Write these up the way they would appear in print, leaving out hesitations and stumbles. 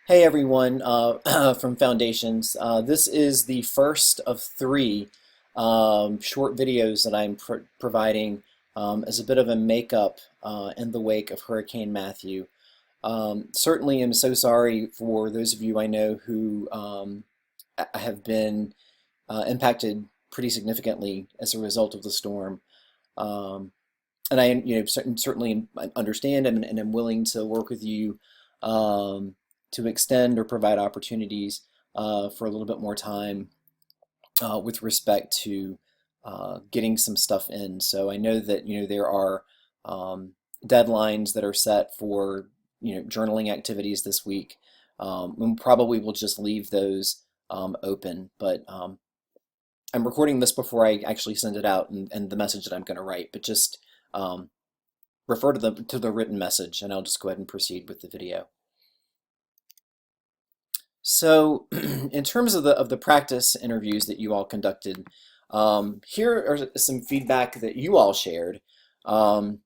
Hey everyone from Foundations. This is the first of three short videos that I'm providing as a bit of a makeup in the wake of Hurricane Matthew. Certainly am so sorry for those of you I know who have been impacted pretty significantly as a result of the storm. Um, and I, certainly understand and am willing to work with you um, to extend or provide opportunities for a little bit more time with respect to getting some stuff in. So I know that there are deadlines that are set for journaling activities this week. And probably we'll just leave those open, but I'm recording this before I actually send it out and the message that I'm going to write, but just um, refer to the written message, and I'll just go ahead and proceed with the video. So, in terms of the practice interviews that you all conducted, here are some feedback that you all shared um,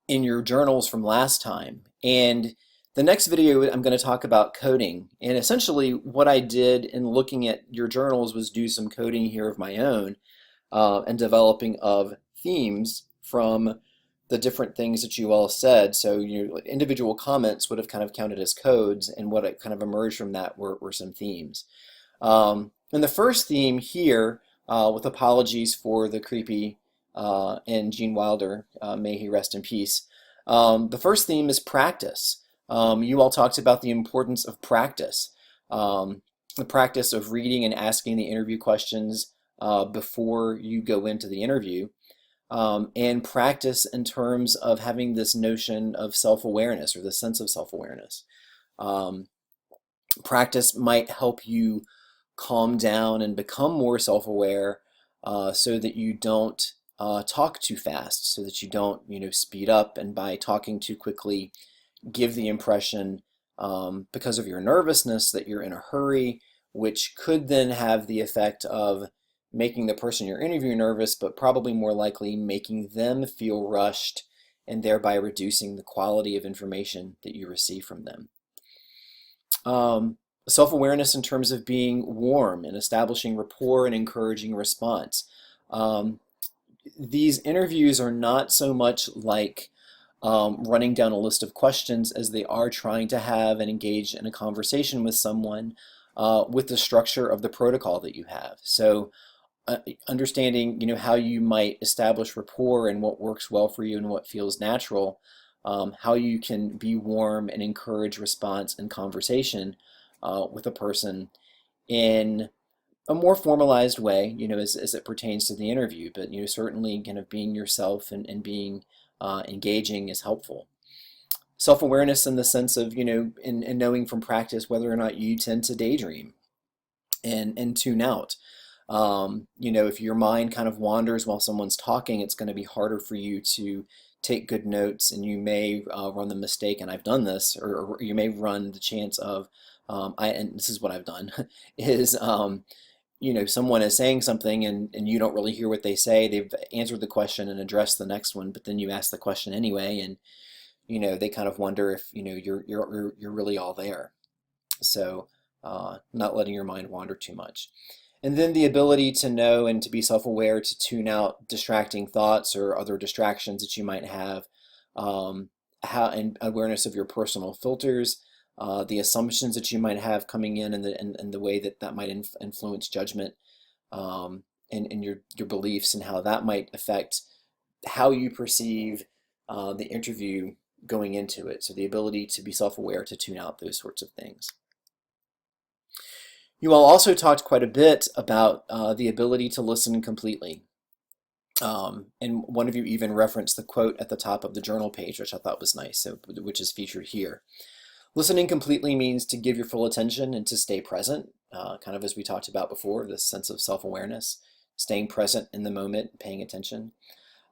in your journals from last time. And the next video, I'm going to talk about coding. And essentially, what I did in looking at your journals was do some coding here of my own and developing of themes from the different things that you all said. So individual comments would have kind of counted as codes, and what it kind of emerged from that were some themes. And the first theme here, with apologies for the creepy and Gene Wilder, may he rest in peace. The first theme is practice. You all talked about the importance of practice, the practice of reading and asking the interview questions before you go into the interview, and practice in terms of having this notion of self-awareness or the sense of self-awareness. Um, Practice might help you calm down and become more self-aware so that you don't talk too fast, so that you don't, speed up, and by talking too quickly, give the impression, because of your nervousness, that you're in a hurry, which could then have the effect of making the person you're interviewing nervous, but probably more likely making them feel rushed and thereby reducing the quality of information that you receive from them. Um, Self-awareness in terms of being warm and establishing rapport and encouraging response. Um, these interviews are not so much like running down a list of questions as they are trying to have and engage in a conversation with someone with the structure of the protocol that you have. So understanding, how you might establish rapport and what works well for you and what feels natural, how you can be warm and encourage response and conversation with a person in a more formalized way, as it pertains to the interview. But certainly kind of being yourself and being engaging is helpful. Self-awareness in the sense of, in knowing from practice whether or not you tend to daydream and tune out. If your mind kind of wanders while someone's talking, it's going to be harder for you to take good notes, and you may run the mistake, and I've done this, or you may run the chance of, and this is what I've done, is someone is saying something and you don't really hear what they say. They've answered the question and addressed the next one, but then you ask the question anyway, and they kind of wonder if you're really all there. So not letting your mind wander too much. And then the ability to know and to be self-aware to tune out distracting thoughts or other distractions that you might have, how and awareness of your personal filters, the assumptions that you might have coming in, and the way that might influence judgment, and your beliefs, and how that might affect how you perceive the interview going into it. So the ability to be self-aware to tune out those sorts of things. You all also talked quite a bit about the ability to listen completely. And one of you even referenced the quote at the top of the journal page, which I thought was nice, so, which is featured here. Listening completely means to give your full attention and to stay present, kind of as we talked about before, this sense of self-awareness, staying present in the moment, paying attention.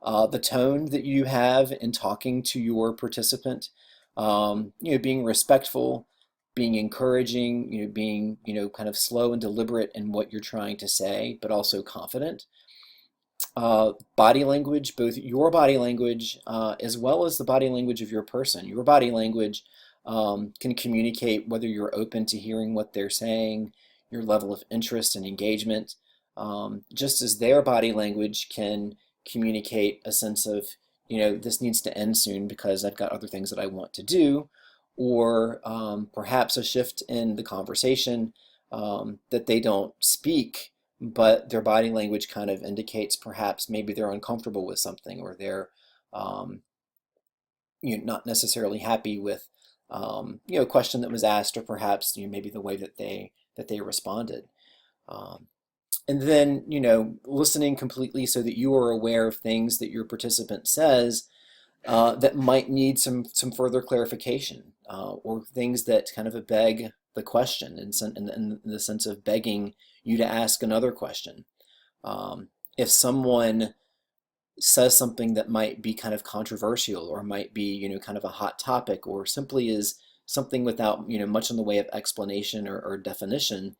The tone that you have in talking to your participant, being respectful, being encouraging, being, kind of slow and deliberate in what you're trying to say, but also confident. Body language, both your body language as well as the body language of your person. Your body language can communicate whether you're open to hearing what they're saying, your level of interest and engagement, just as their body language can communicate a sense of, this needs to end soon because I've got other things that I want to do, or perhaps a shift in the conversation, that they don't speak, but their body language kind of indicates perhaps maybe they're uncomfortable with something, or they're um, not necessarily happy with a question that was asked, or perhaps maybe the way that they responded. Um, and then listening completely so that you are aware of things that your participant says that might need some further clarification, or things that kind of beg the question, in the sense of begging you to ask another question. If someone says something that might be kind of controversial, or might be kind of a hot topic, or simply is something without much in the way of explanation or definition,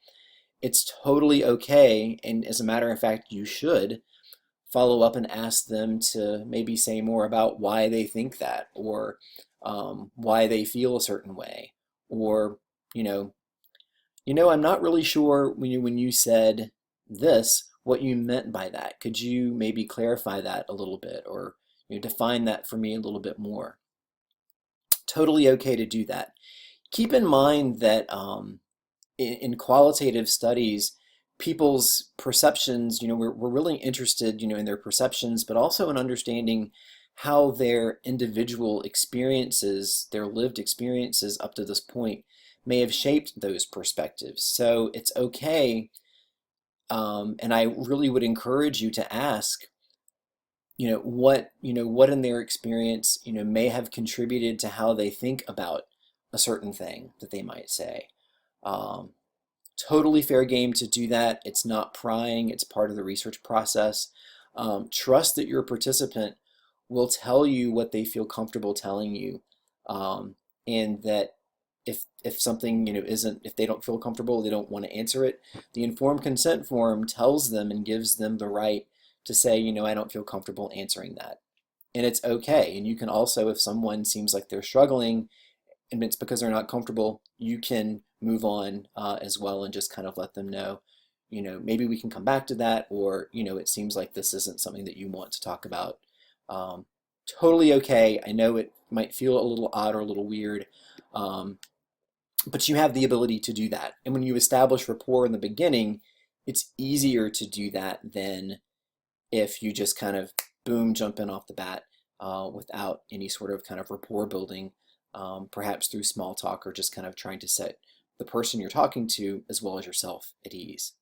it's totally okay, and as a matter of fact you should follow up and ask them to maybe say more about why they think that, or why they feel a certain way, or you know I'm not really sure when you said this, what you meant by that. Could you maybe clarify that a little bit, or define that for me a little bit more? Totally okay to do that. Keep in mind that in qualitative studies, people's perceptions, we're really interested, in their perceptions, but also in understanding how their individual experiences, their lived experiences up to this point, may have shaped those perspectives. So it's okay, and I really would encourage you to ask, what in their experience, may have contributed to how they think about a certain thing that they might say. Um, Totally fair game to do that. It's not prying, it's part of the research process. Trust that your participant will tell you what they feel comfortable telling you, and that if something isn't, if they don't feel comfortable, they don't want to answer it, the informed consent form tells them and gives them the right to say, I don't feel comfortable answering that. And it's okay. And you can also, if someone seems like they're struggling and it's because they're not comfortable, you can move on as well, and just kind of let them know, maybe we can come back to that, or, it seems like this isn't something that you want to talk about. Um, Totally okay. I know it might feel a little odd or a little weird, um, but you have the ability to do that. And when you establish rapport in the beginning, it's easier to do that than if you just kind of boom, jump in off the bat without any sort of kind of rapport building, perhaps through small talk, or just kind of trying to set the person you're talking to as well as yourself at ease.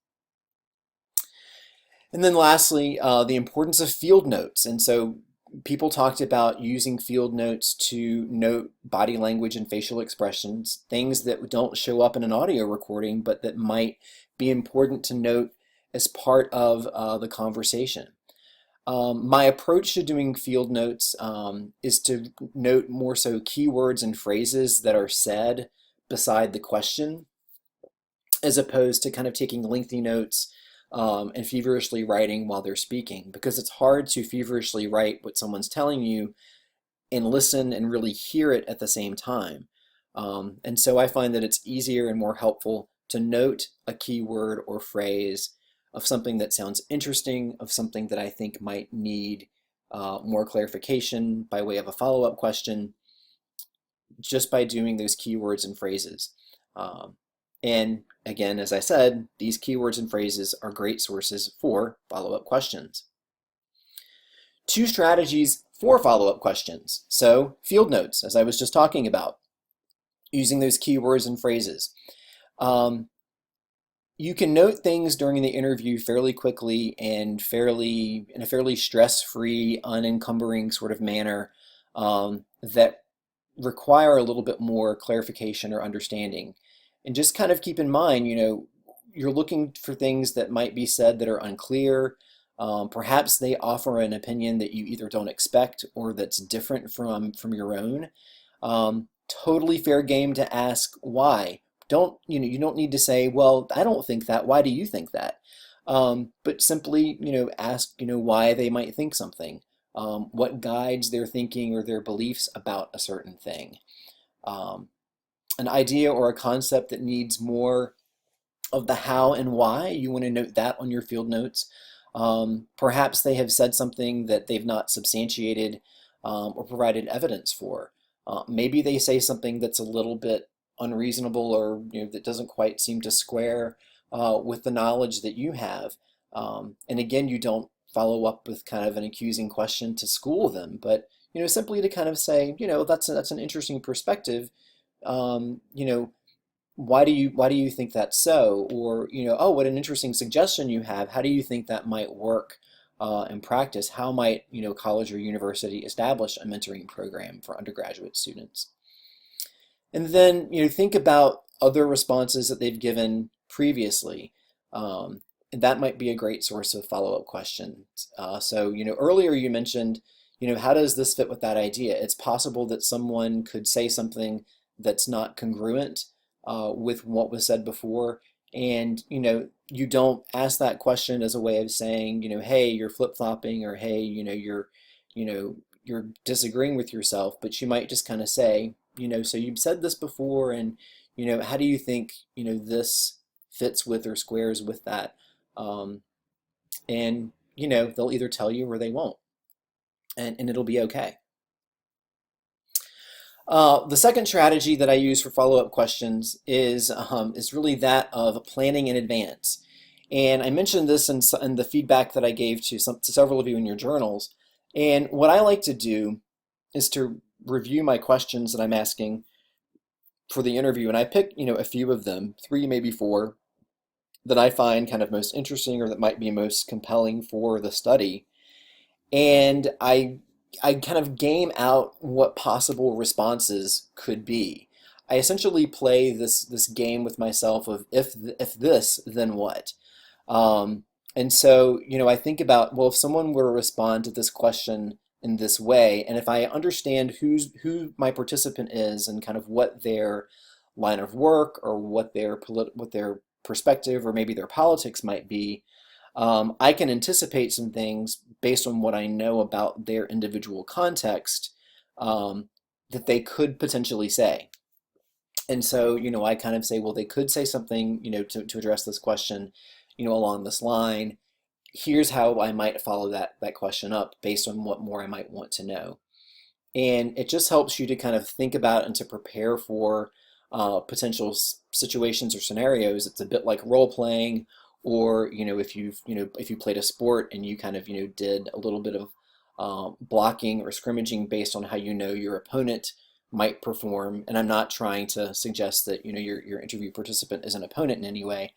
And then lastly, the importance of field notes. And so people talked about using field notes to note body language and facial expressions, things that don't show up in an audio recording, but that might be important to note as part of the conversation. My approach to doing field notes is to note more so keywords and phrases that are said beside the question, as opposed to kind of taking lengthy notes and feverishly writing while they're speaking, because it's hard to feverishly write what someone's telling you and listen and really hear it at the same time. And so I find that it's easier and more helpful to note a keyword or phrase of something that sounds interesting, of something that I think might need more clarification by way of a follow-up question, just by doing those keywords and phrases. And again, as I said, these keywords and phrases are great sources for follow-up questions. 2 strategies for follow-up questions. So field notes, as I was just talking about, using those keywords and phrases. You can note things during the interview fairly quickly and in a fairly stress-free, unencumbering sort of manner, that require a little bit more clarification or understanding. And just kind of keep in mind, you're looking for things that might be said that are unclear. Perhaps they offer an opinion that you either don't expect or that's different from your own. Totally fair game to ask why. You don't need to say, well, I don't think that. Why do you think that? But simply, ask, why they might think something, what guides their thinking or their beliefs about a certain thing. an idea or a concept that needs more of the how and why, you want to note that on your field notes. Perhaps they have said something that they've not substantiated or provided evidence for. Maybe they say something that's a little bit unreasonable, or that doesn't quite seem to square with the knowledge that you have. And again, you don't follow up with kind of an accusing question to school them, but simply to kind of say, that's an interesting perspective. Um, you know, why do you think that's so? Or, oh, what an interesting suggestion you have. How do you think that might work in practice? How might, college or university establish a mentoring program for undergraduate students? And then, think about other responses that they've given previously. And that might be a great source of follow-up questions. So, earlier you mentioned, how does this fit with that idea? It's possible that someone could say something that's not congruent with what was said before. And, you don't ask that question as a way of saying, hey, you're flip-flopping, or hey, you know, you're disagreeing with yourself, but you might just kind of say, so you've said this before, and, how do you think, this fits with or squares with that? Um, and, they'll either tell you or they won't, and it'll be okay. The second strategy that I use for follow-up questions is really that of planning in advance. And I mentioned this in the feedback that I gave to several of you in your journals. And what I like to do is to review my questions that I'm asking for the interview, and I pick, a few of them, three, maybe four, that I find kind of most interesting or that might be most compelling for the study. And I kind of game out what possible responses could be. I essentially play this game with myself of if this, then what? And so, I think about, well, if someone were to respond to this question in this way, and if I understand who my participant is and kind of what their line of work or what their perspective or maybe their politics might be, I can anticipate some things based on what I know about their individual context that they could potentially say. And so, I kind of say, well, they could say something, to address this question, along this line. Here's how I might follow that question up based on what more I might want to know. And it just helps you to kind of think about and to prepare for potential situations or scenarios. It's a bit like role playing, or if you played a sport and you kind of did a little bit of blocking or scrimmaging based on how your opponent might perform. And I'm not trying to suggest that your interview participant is an opponent in any way.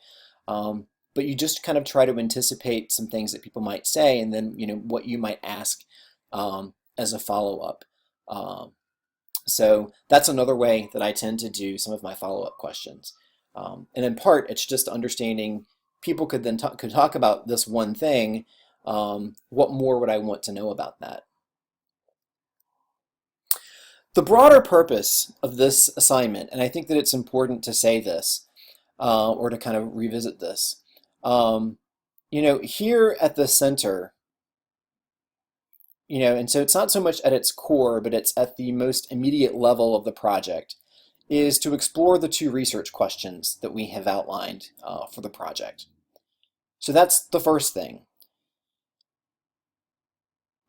But you just kind of try to anticipate some things that people might say, and then what you might ask as a follow-up. So that's another way that I tend to do some of my follow-up questions. And in part, it's just understanding people could then could talk about this one thing. What more would I want to know about that? The broader purpose of this assignment, and I think that it's important to say this, or to kind of revisit this, here at the center, and so it's not so much at its core, but it's at the most immediate level of the project, is to explore the two research questions that we have outlined for the project. So that's the first thing.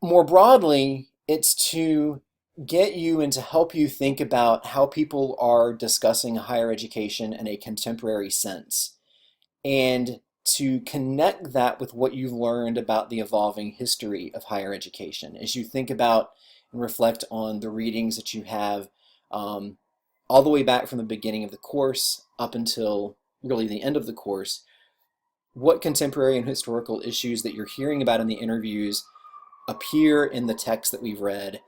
More broadly, it's to get you and to help you think about how people are discussing higher education in a contemporary sense, and to connect that with what you've learned about the evolving history of higher education as you think about and reflect on the readings that you have all the way back from the beginning of the course up until really the end of the course. What contemporary and historical issues that you're hearing about in the interviews appear in the text that we've read,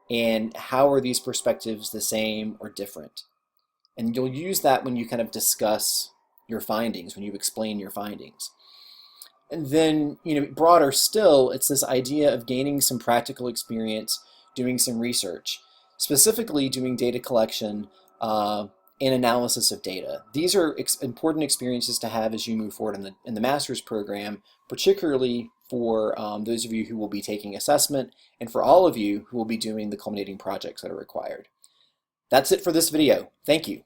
and how are these perspectives the same or different? And you'll use that when you kind of discuss your findings, when you explain your findings. And then, broader still, it's this idea of gaining some practical experience, doing some research, specifically doing data collection and analysis of data. These are important experiences to have as you move forward in the master's program, particularly for those of you who will be taking assessment, and for all of you who will be doing the culminating projects that are required. That's it for this video. Thank you.